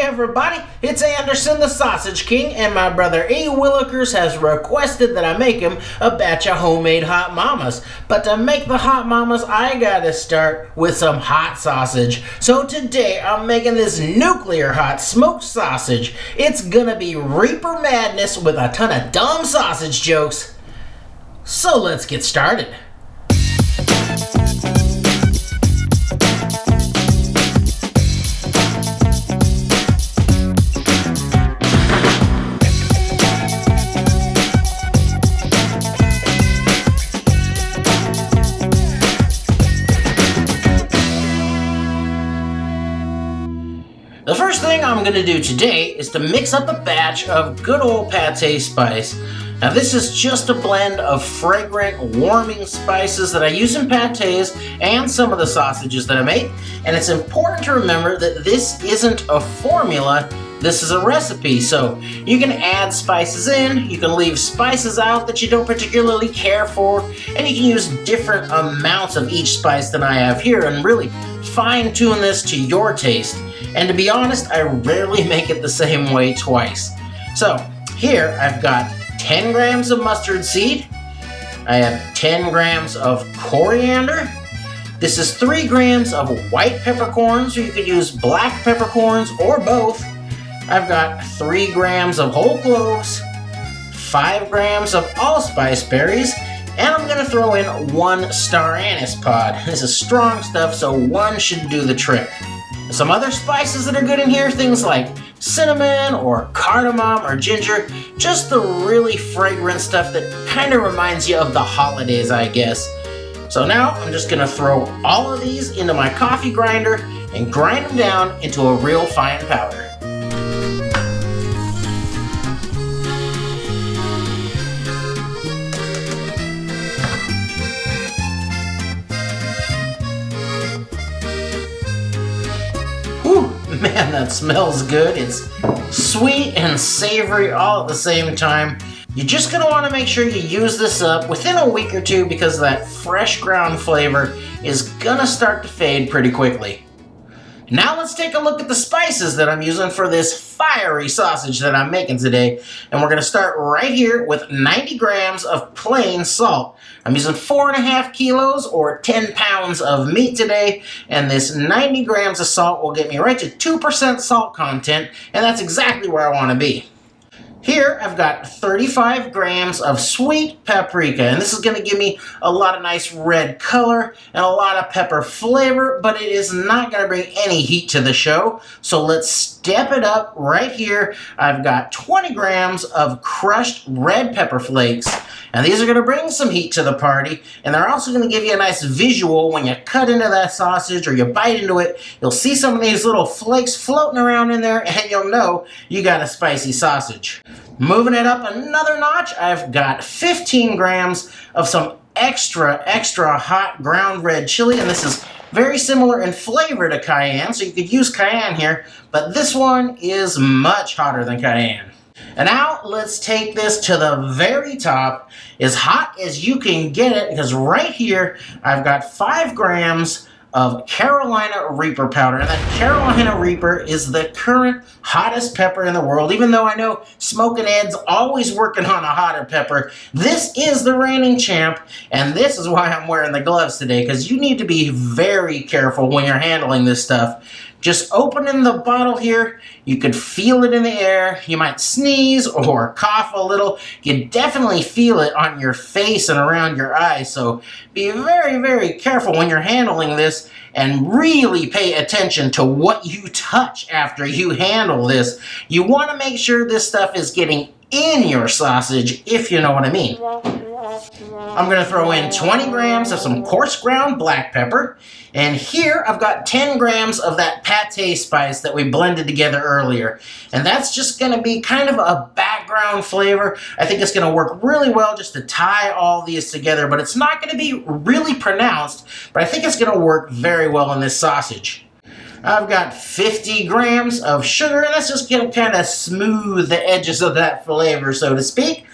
Hey everybody, it's Anderson the Sausage King, and my brother A. Willikers has requested that I make him a batch of homemade hot mamas. But to make the hot mamas, I gotta start with some hot sausage. So today I'm making this nuclear hot smoked sausage. It's gonna be Reaper madness with a ton of dumb sausage jokes. So let's get started. The first thing I'm going to do today is to mix up a batch of good old Pâté spice. Now this is just a blend of fragrant, warming spices that I use in pâtés and some of the sausages that I make. And it's important to remember that this isn't a formula, this is a recipe. So you can add spices in, you can leave spices out that you don't particularly care for, and you can use different amounts of each spice than I have here and really fine-tune this to your taste. And to be honest, I rarely make it the same way twice. So here I've got 10 grams of mustard seed. I have 10 grams of coriander. This is 3 grams of white peppercorns, or you could use black peppercorns or both. I've got 3 grams of whole cloves, 5 grams of allspice berries, and I'm gonna throw in 1 star anise pod. This is strong stuff, so 1 should do the trick. Some other spices that are good in here, things like cinnamon or cardamom or ginger, just the really fragrant stuff that kind of reminds you of the holidays, I guess. So now I'm just gonna throw all of these into my coffee grinder and grind them down into a real fine powder. Man, that smells good. It's sweet and savory all at the same time. You're just gonna wanna make sure you use this up within a week or two because that fresh ground flavor is gonna start to fade pretty quickly. Now let's take a look at the spices that I'm using for this fiery sausage that I'm making today. And we're gonna start right here with 90 grams of plain salt. I'm using 4.5 kilos or 10 pounds of meat today. And this 90 grams of salt will get me right to 2% salt content. And that's exactly where I wanna be. Here, I've got 35 grams of sweet paprika, and this is going to give me a lot of nice red color and a lot of pepper flavor, but it is not going to bring any heat to the show. So let's step it up right here. I've got 20 grams of crushed red pepper flakes, and these are going to bring some heat to the party, and they're also going to give you a nice visual when you cut into that sausage or you bite into it. You'll see some of these little flakes floating around in there, and you'll know you got a spicy sausage. Moving it up another notch, I've got 15 grams of some extra hot ground red chili, and this is very similar in flavor to Cayenne, so you could use Cayenne here, but this one is much hotter than Cayenne. And now let's take this to the very top, as hot as you can get it, because right here I've got 5 grams of Carolina Reaper powder. And that Carolina Reaper is the current hottest pepper in the world. Even though I know Smokin' Ed's always working on a hotter pepper, this is the reigning champ, and this is why I'm wearing the gloves today, because you need to be very careful when you're handling this stuff. Just opening the bottle here, you could feel it in the air. You might sneeze or cough a little. You definitely feel it on your face and around your eyes. So be very, very careful when you're handling this and really pay attention to what you touch after you handle this. You want to make sure this stuff is getting in your sausage, if you know what I mean. I'm going to throw in 20 grams of some coarse ground black pepper. And here I've got 10 grams of that Pâté spice that we blended together earlier. And that's just going to be kind of a background flavor. I think it's going to work really well just to tie all these together, but it's not going to be really pronounced, but I think it's going to work very well in this sausage. I've got 50 grams of sugar, and that's just going to kind of smooth the edges of that flavor, so to speak.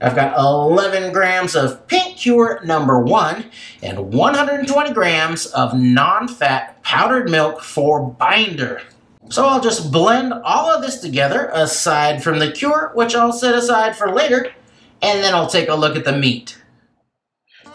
I've got 11 grams of Pink Cure #1 and 120 grams of non-fat powdered milk for binder. So I'll just blend all of this together, aside from the cure, which I'll set aside for later, and then I'll take a look at the meat.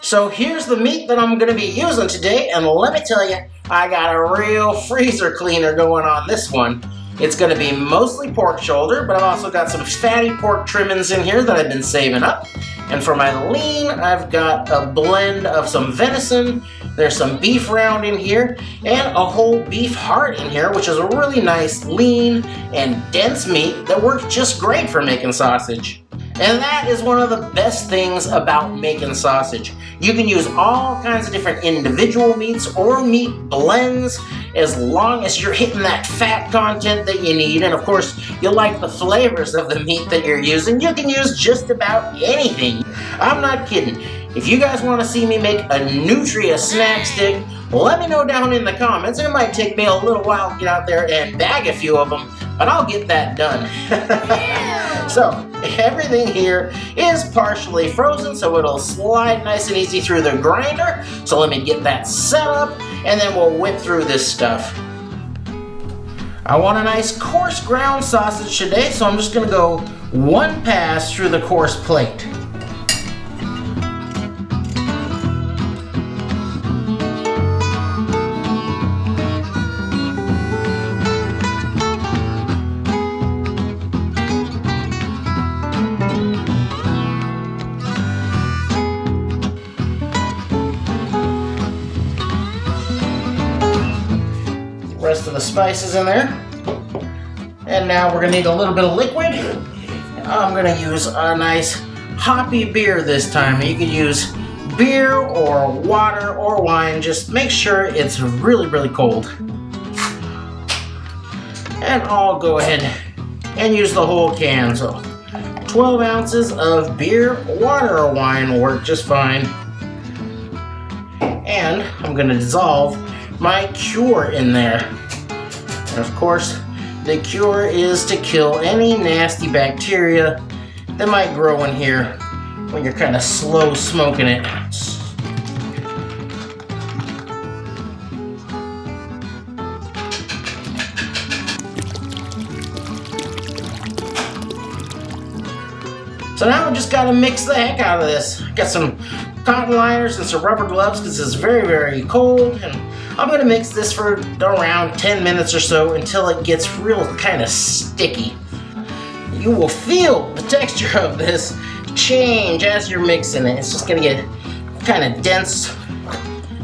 So here's the meat that I'm going to be using today, and let me tell you, I got a real freezer cleaner going on this one. It's going to be mostly pork shoulder, but I've also got some fatty pork trimmings in here that I've been saving up. And for my lean, I've got a blend of some venison, there's some beef round in here, and a whole beef heart in here, which is a really nice lean and dense meat that works just great for making sausage. And that is one of the best things about making sausage. You can use all kinds of different individual meats or meat blends as long as you're hitting that fat content that you need. And of course, you like the flavors of the meat that you're using. You can use just about anything. I'm not kidding. If you guys want to see me make a Nutria snack stick, let me know down in the comments. It might take me a little while to get out there and bag a few of them, but I'll get that done. So, everything here is partially frozen, so it'll slide nice and easy through the grinder. So let me get that set up, and then we'll whip through this stuff. I want a nice coarse ground sausage today, so I'm just gonna go one pass through the coarse plate. Rest of the spices in there. And now we're gonna need a little bit of liquid. I'm gonna use a nice hoppy beer this time. You can use beer or water or wine. Just make sure it's really, really cold. And I'll go ahead and use the whole can. So 12 ounces of beer, water, or wine will work just fine. And I'm gonna dissolve my cure in there. And of course, the cure is to kill any nasty bacteria that might grow in here when you're kind of slow smoking it. So now we just gotta mix the heck out of this. Got some cotton liners and some rubber gloves because it's very, very cold, and I'm gonna mix this for around 10 minutes or so until it gets real kind of sticky. You will feel the texture of this change as you're mixing it. It's just gonna get kind of dense,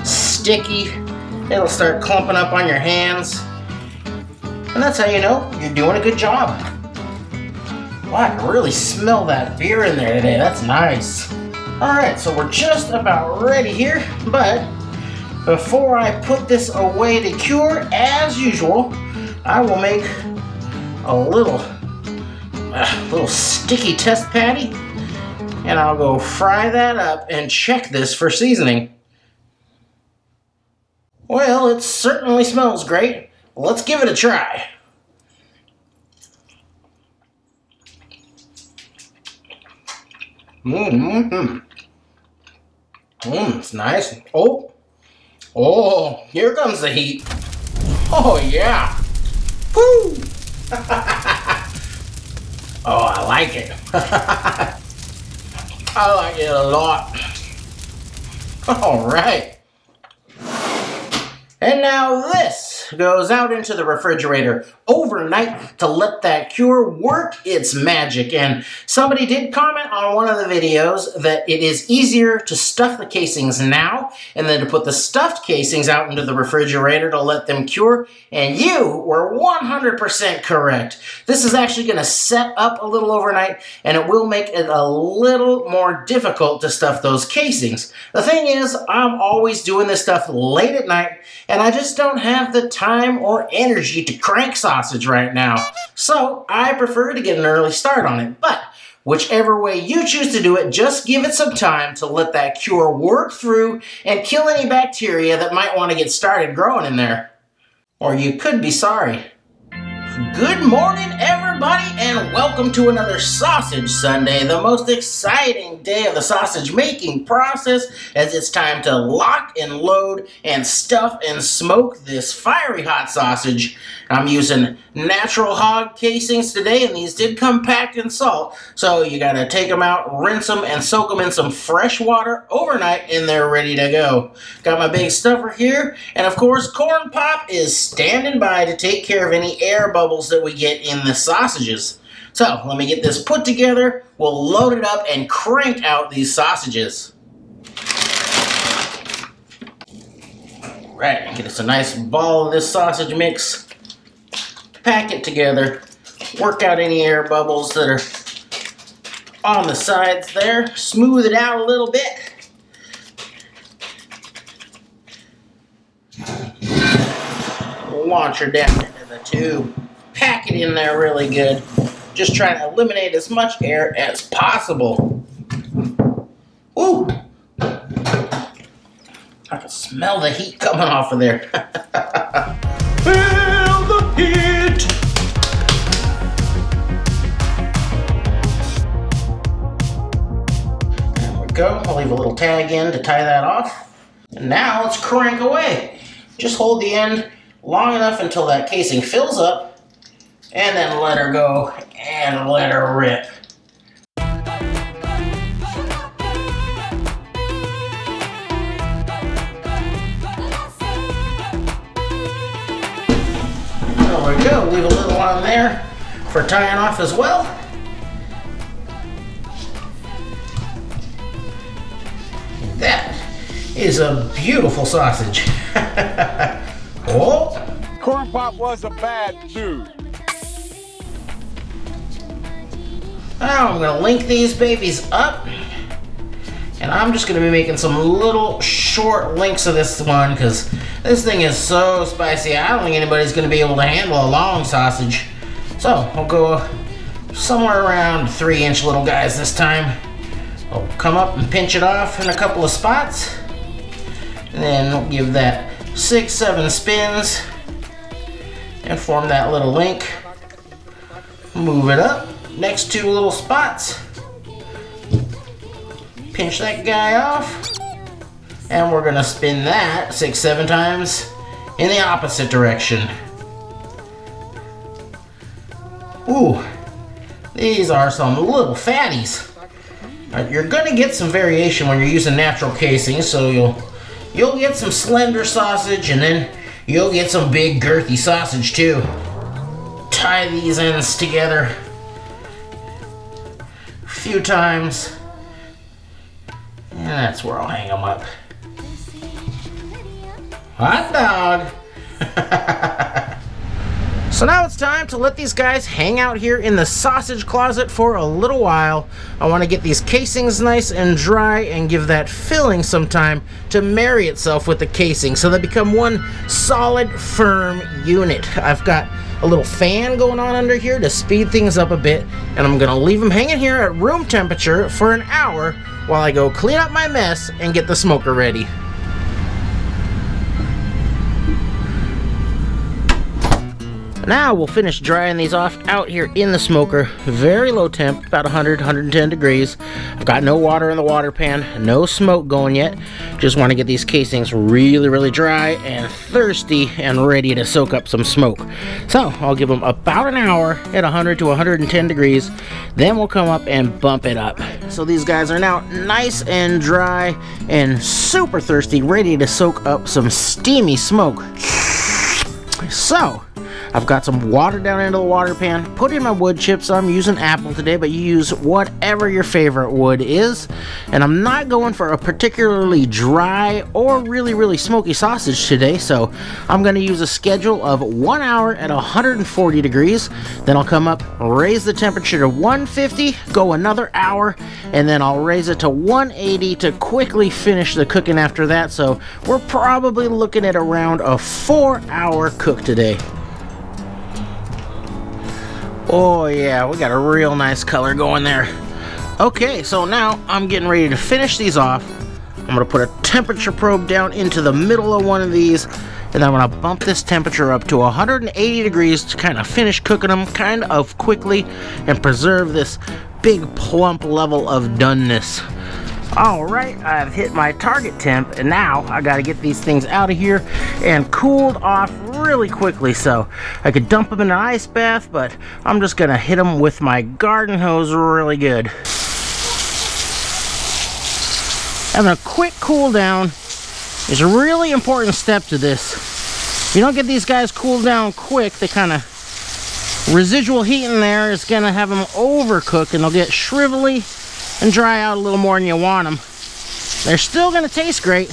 sticky. It'll start clumping up on your hands. And that's how you know you're doing a good job. Wow, I can really smell that beer in there today. That's nice. Alright, so we're just about ready here, but before I put this away to cure, as usual, I will make a little sticky test patty, and I'll go fry that up and check this for seasoning. Well, it certainly smells great. Let's give it a try. It's nice. Oh, here comes the heat. Oh, yeah. Woo! Oh, I like it. I like it a lot. All right. And now this goes out into the refrigerator overnight to let that cure work its magic. And somebody did comment on one of the videos that it is easier to stuff the casings now and then to put the stuffed casings out into the refrigerator to let them cure. And you were 100% correct. This is actually going to set up a little overnight, and it will make it a little more difficult to stuff those casings. The thing is, I'm always doing this stuff late at night, and I just don't have the time or energy to crank sausage right now. So I prefer to get an early start on it. But whichever way you choose to do it, just give it some time to let that cure work through and kill any bacteria that might want to get started growing in there. Or you could be sorry. Good morning, everybody, and welcome to another Sausage Sunday, the most exciting day of the sausage making process, as it's time to lock and load and stuff and smoke this fiery hot sausage. I'm using natural hog casings today, and these did come packed in salt, so you gotta take them out, rinse them, and soak them in some fresh water overnight, and they're ready to go. Got my big stuffer here, and of course, Corn Pop is standing by to take care of any air bubbles that we get in the sausages. So, let me get this put together, we'll load it up and crank out these sausages. Right, get us a nice ball of this sausage mix, pack it together, work out any air bubbles that are on the sides there, smooth it out a little bit. Launch her down into the tube. Pack it in there really good. Just trying to eliminate as much air as possible. Ooh! I can smell the heat coming off of there. Feel the heat! There we go. I'll leave a little tag in to tie that off. And now let's crank away. Just hold the end long enough until that casing fills up, and then let her go and let her rip. There we go, leave a little on there for tying off as well. That is a beautiful sausage. Oh! Corn Pop was a bad dude. Now I'm going to link these babies up, and I'm just going to be making some little short links of this one because this thing is so spicy. I don't think anybody's going to be able to handle a long sausage. So I'll go somewhere around 3-inch little guys this time. I'll come up and pinch it off in a couple of spots, and then give that 6-7 spins and form that little link. Move it up. Next 2 little spots. Pinch that guy off. And we're going to spin that 6-7 times in the opposite direction. Ooh, these are some little fatties. You're going to get some variation when you're using natural casings, so you'll get some slender sausage, and then you'll get some big girthy sausage too. Tie these ends together a few times, and that's where I'll hang them up. Hot dog! So now it's time to let these guys hang out here in the sausage closet for a little while. I want to get these casings nice and dry and give that filling some time to marry itself with the casing so they become one solid, firm unit. I've got a little fan going on under here to speed things up a bit, and I'm going to leave them hanging here at room temperature for an hour while I go clean up my mess and get the smoker ready. Now we'll finish drying these off out here in the smoker. Very low temp, about 100, 110 degrees. I've got no water in the water pan, no smoke going yet. Just want to get these casings really, really dry and thirsty and ready to soak up some smoke. So I'll give them about an hour at 100 to 110 degrees. Then we'll come up and bump it up. So these guys are now nice and dry and super thirsty, ready to soak up some steamy smoke. So I've got some water down into the water pan, put in my wood chips. I'm using apple today, but you use whatever your favorite wood is. And I'm not going for a particularly dry or really smoky sausage today, so I'm going to use a schedule of 1 hour at 140 degrees. Then I'll come up, raise the temperature to 150, go another hour, and then I'll raise it to 180 to quickly finish the cooking after that. So we're probably looking at around a 4-hour cook today. Oh yeah, we got a real nice color going there. Okay, so now I'm getting ready to finish these off. I'm gonna put a temperature probe down into the middle of one of these, And I'm gonna bump this temperature up to 180 degrees to kind of finish cooking them kind of quickly and preserve this big plump level of doneness. Alright, I've hit my target temp, and now I gotta get these things out of here and cooled off really quickly. So I could dump them in an ice bath, but I'm just gonna hit them with my garden hose really good. Having a quick cool down is a really important step to this. If you don't get these guys cooled down quick, they kind of residual heat in there is gonna have them overcook, and they'll get shrivelly and dry out a little more than you want them. They're still gonna taste great,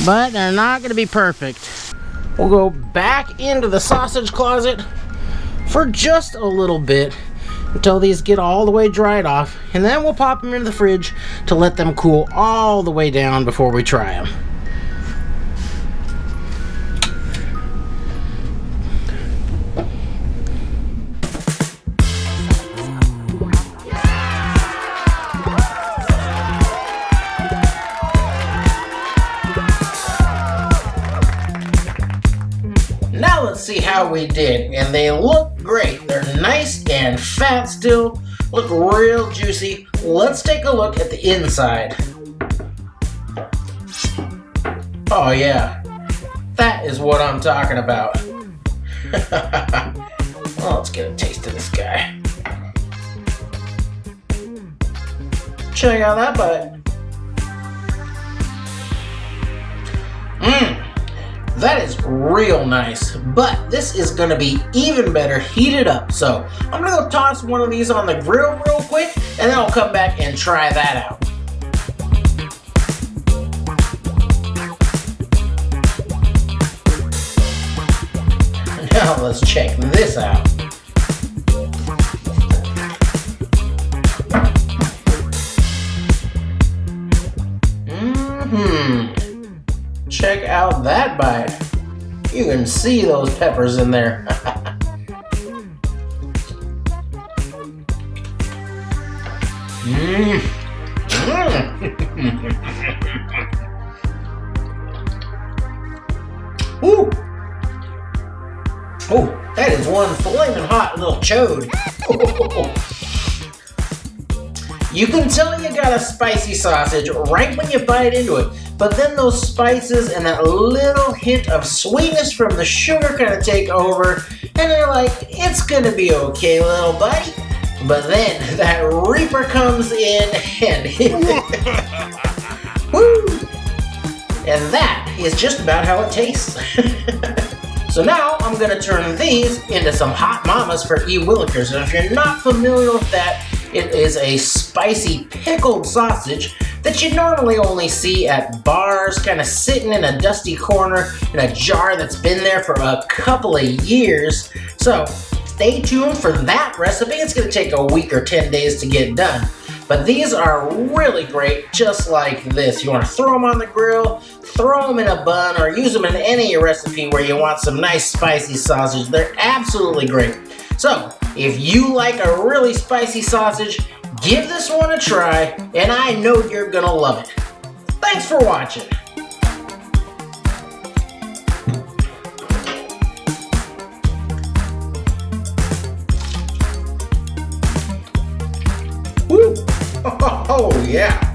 but they're not gonna be perfect. We'll go back into the sausage closet for just a little bit until these get all the way dried off, and then we'll pop them into the fridge to let them cool all the way down before we try them. Now let's see how we did, and they look great. They're nice and fat still, look real juicy. Let's take a look at the inside. Oh yeah, that is what I'm talking about. Well, let's get a taste of this guy. Check out that bite. That is real nice, but this is gonna be even better heated up. So I'm gonna go toss one of these on the grill real quick, and then I'll come back and try that out. Now let's check this out. Check out that bite. You can see those peppers in there. Ooh. Oh, that is one flaming hot little chode. You can tell you got a spicy sausage right when you bite into it, but then those spices and that little hint of sweetness from the sugar kind of take over, and you're like, it's gonna be okay, little buddy. But then that Reaper comes in and woo! And that is just about how it tastes. So now I'm gonna turn these into some hot mamas for E-Willikers. And if you're not familiar with that, it is a spicy pickled sausage that you normally only see at bars, kind of sitting in a dusty corner in a jar that's been there for a couple of years. So stay tuned for that recipe. It's gonna take a week or 10 days to get done. But these are really great, just like this. You wanna throw them on the grill, throw them in a bun, or use them in any recipe where you want some nice spicy sausage. They're absolutely great. So, if you like a really spicy sausage, give this one a try, and I know you're gonna love it. Thanks for watching. Woo! Oh yeah!